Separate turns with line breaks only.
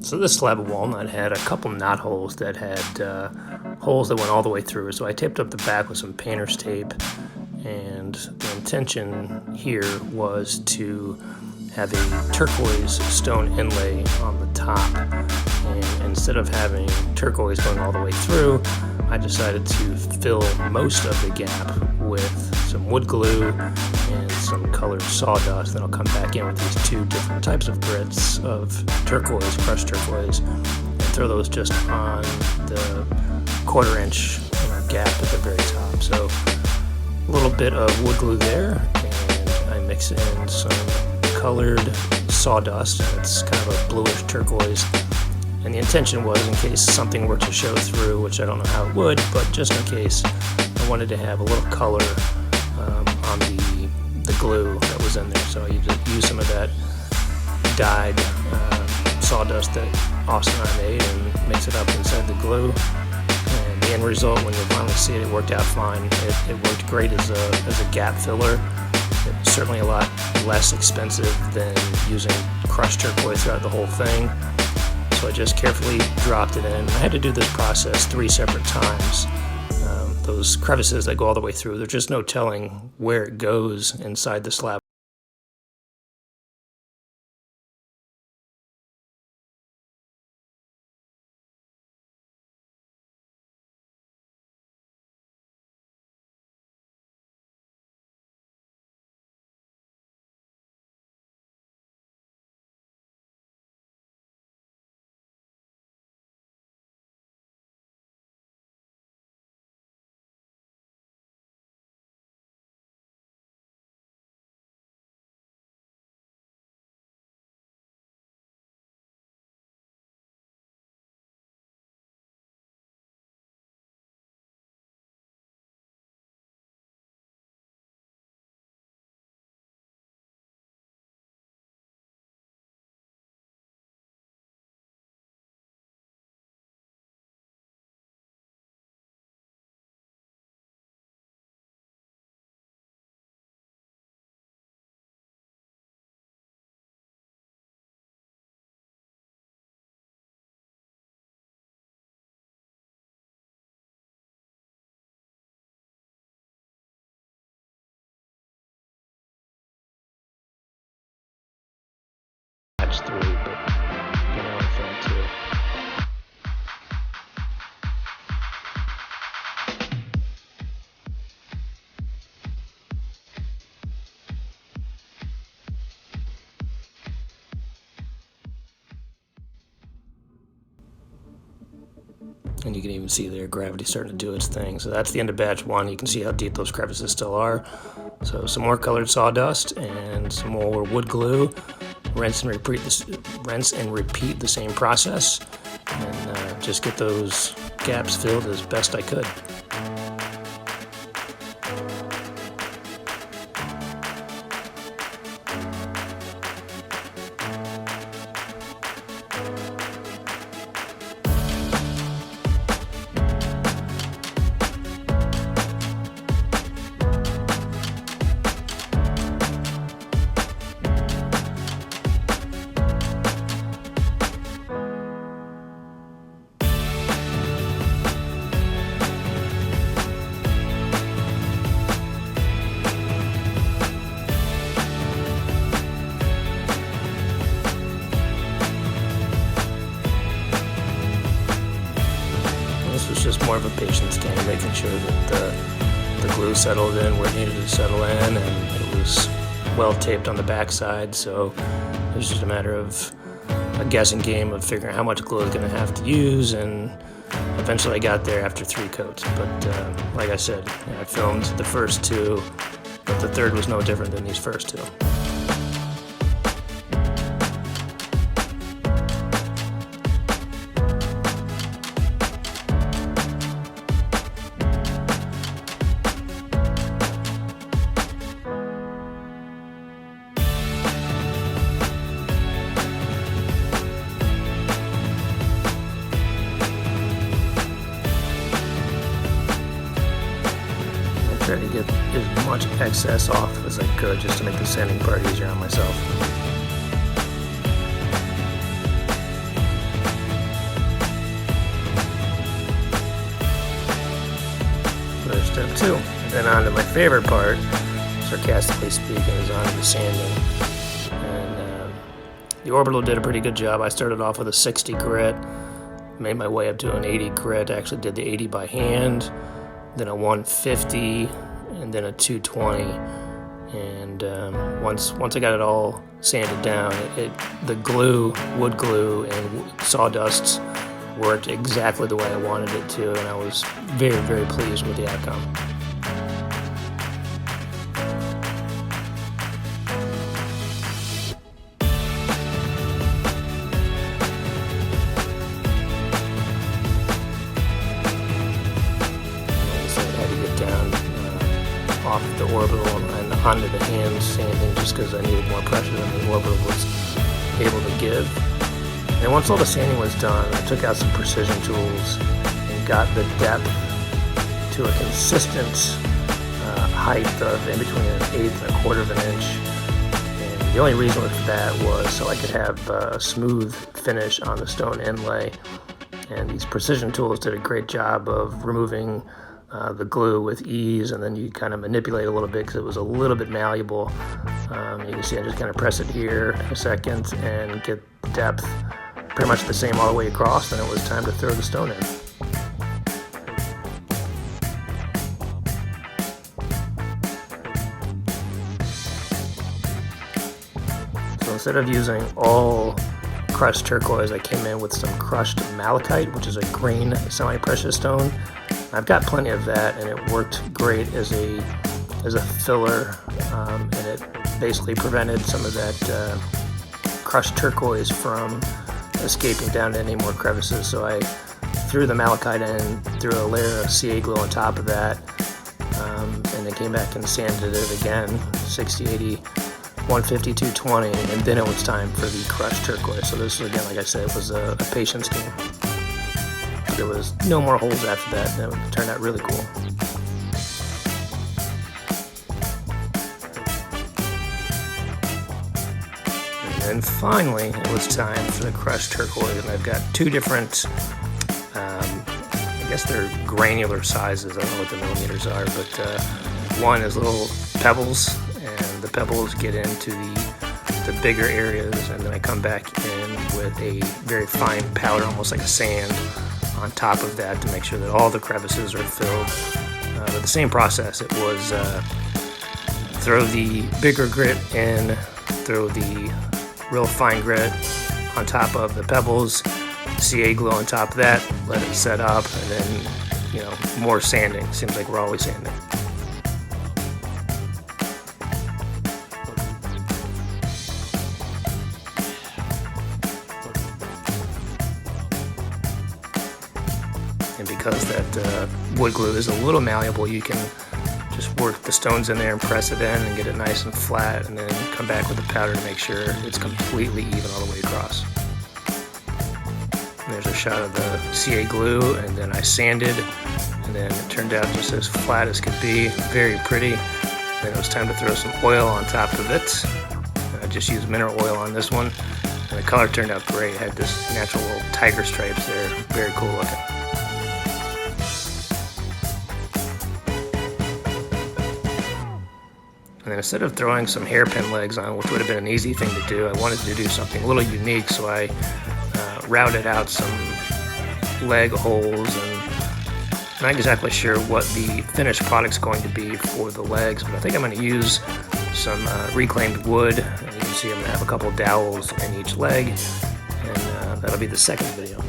So this slab of walnut had a couple knot holes that had holes that went all the way through. So I taped up the back with some painter's tape, and the intention here was to have a turquoise stone inlay on the top. And instead of having turquoise going all the way through, I decided to fill most of the gap with some wood glue and some colored sawdust. Then I'll come back in with these two different types of grits of turquoise, crushed turquoise, and throw those just on the 1/4 inch gap at the very top. So a little bit of wood glue there, and I mix in some colored sawdust. It's kind of a bluish turquoise. And the intention was, in case something were to show through, which I don't know how it would, but just in case, I wanted to have a little color on the glue that was in there. So I used some of that dyed sawdust that Austin and I made and mix it up inside the glue. And the end result, when you finally see it, it worked out fine. It worked great as a gap filler. It was certainly a lot less expensive than using crushed turquoise throughout the whole thing. So I just carefully dropped it in. I had to do this process 3 separate times. Those crevices that go all the way through, there's just no telling where it goes inside the slab. Through, but on film too. And you can even see there gravity starting to do its thing. So that's the end of batch 1. You can see how deep those crevices still are. So some more colored sawdust and some more wood glue. Rinse and repeat the same process, and just get those gaps filled as best I could. Was just more of a patience game, making sure that the glue settled in where it needed to settle in, and it was well taped on the backside. So it was just a matter of a guessing game of figuring out how much glue I was going to have to use, and eventually I got there after 3 coats. But like I said, I filmed the first 2, but the third was no different than these first 2. tried to get as much excess off as I could just to make the sanding part easier on myself. There's step 2. And then on to my favorite part, sarcastically speaking, is on to the sanding. And the orbital did a pretty good job. I started off with a 60 grit, made my way up to an 80 grit. I actually did the 80 by hand, then a 150, and then a 220. And once I got it all sanded down, the glue, wood glue, and sawdust worked exactly the way I wanted it to, and I was very, very pleased with the outcome. Off the orbital and onto the hand sanding just because I needed more pressure than the orbital was able to give. And once all the sanding was done, I took out some precision tools and got the depth to a consistent height of in between an 1/8 and 1/4 of an inch. And the only reason for that was so I could have a smooth finish on the stone inlay. And these precision tools did a great job of removing the glue with ease, and then you kind of manipulate a little bit because it was a little bit malleable. You can see I just kind of press it here a second and get depth pretty much the same all the way across, and it was time to throw the stone in. So instead of using all crushed turquoise, I came in with some crushed malachite, which is a green semi-precious stone. I've got plenty of that, and it worked great as a filler, and it basically prevented some of that crushed turquoise from escaping down to any more crevices. So I threw the malachite in, threw a layer of CA glue on top of that, and then came back and sanded it again, 60, 80, 150, 220, and then it was time for the crushed turquoise. So this, again, like I said, it was a patience game. There was no more holes after that, and it turned out really cool. And then finally, it was time for the crushed turquoise, and I've got two different, I guess they're granular sizes. I don't know what the millimeters are, but one is little pebbles, and the pebbles get into the bigger areas, and then I come back in with a very fine powder, almost like a sand, on top of that to make sure that all the crevices are filled. But the same process. It was throw the bigger grit in, throw the real fine grit on top of the pebbles, CA glue on top of that, let it set up, and then, more sanding. Seems like we're always sanding. And because that wood glue is a little malleable, you can just work the stones in there and press it in and get it nice and flat, and then come back with the powder to make sure it's completely even all the way across. And there's a shot of the CA glue, and then I sanded, and then it turned out just as flat as could be, very pretty. Then it was time to throw some oil on top of it. I just used mineral oil on this one, and the color turned out great. It had this natural little tiger stripes there, very cool looking. And then instead of throwing some hairpin legs on, which would have been an easy thing to do, I wanted to do something a little unique, so I routed out some leg holes, and I'm not exactly sure what the finished product's going to be for the legs, but I think I'm going to use some reclaimed wood, and you can see I'm going to have a couple dowels in each leg, and that'll be the second video.